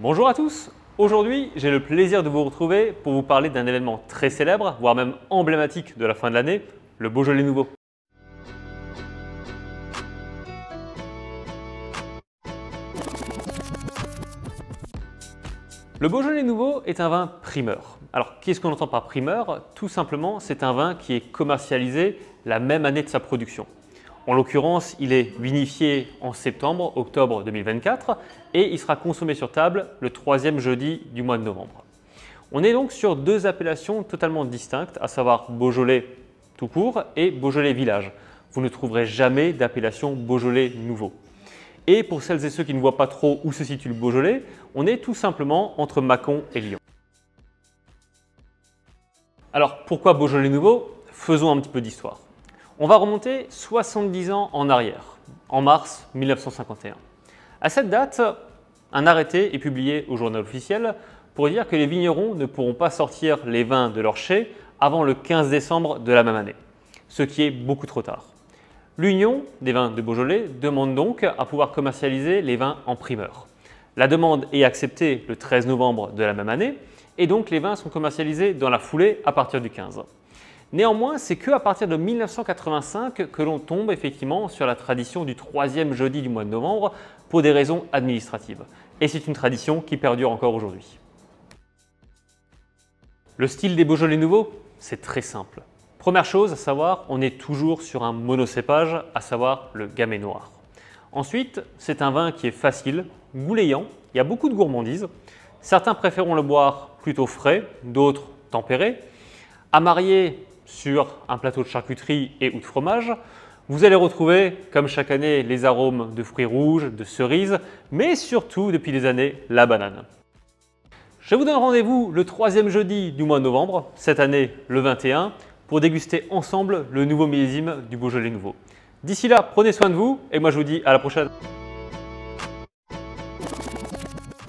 Bonjour à tous. Aujourd'hui, j'ai le plaisir de vous retrouver pour vous parler d'un événement très célèbre, voire même emblématique de la fin de l'année, le Beaujolais Nouveau. Le Beaujolais Nouveau est un vin primeur. Alors, qu'est-ce qu'on entend par primeur? Tout simplement, c'est un vin qui est commercialisé la même année de sa production. En l'occurrence, il est vinifié en septembre-octobre 2024 et il sera consommé sur table le troisième jeudi du mois de novembre. On est donc sur deux appellations totalement distinctes, à savoir Beaujolais tout court et Beaujolais village. Vous ne trouverez jamais d'appellation Beaujolais nouveau. Et pour celles et ceux qui ne voient pas trop où se situe le Beaujolais, on est tout simplement entre Mâcon et Lyon. Alors pourquoi Beaujolais nouveau? Faisons un petit peu d'histoire. On va remonter 70 ans en arrière, en mars 1951. À cette date, un arrêté est publié au journal officiel pour dire que les vignerons ne pourront pas sortir les vins de leur chai avant le 15 décembre de la même année, ce qui est beaucoup trop tard. L'Union des vins de Beaujolais demande donc à pouvoir commercialiser les vins en primeur. La demande est acceptée le 13 novembre de la même année et donc les vins sont commercialisés dans la foulée à partir du 15. Néanmoins, c'est qu'à partir de 1985 que l'on tombe effectivement sur la tradition du troisième jeudi du mois de novembre pour des raisons administratives. Et c'est une tradition qui perdure encore aujourd'hui. Le style des Beaujolais nouveaux, c'est très simple. Première chose à savoir, on est toujours sur un monocépage, à savoir le gamay noir. Ensuite, c'est un vin qui est facile, goulayant, il y a beaucoup de gourmandise. Certains préféreront le boire plutôt frais, d'autres tempéré. À marier sur un plateau de charcuterie et ou de fromage, vous allez retrouver, comme chaque année, les arômes de fruits rouges, de cerises, mais surtout, depuis des années, la banane. Je vous donne rendez-vous le troisième jeudi du mois de novembre, cette année le 21, pour déguster ensemble le nouveau millésime du Beaujolais nouveau. D'ici là, prenez soin de vous et moi je vous dis à la prochaine.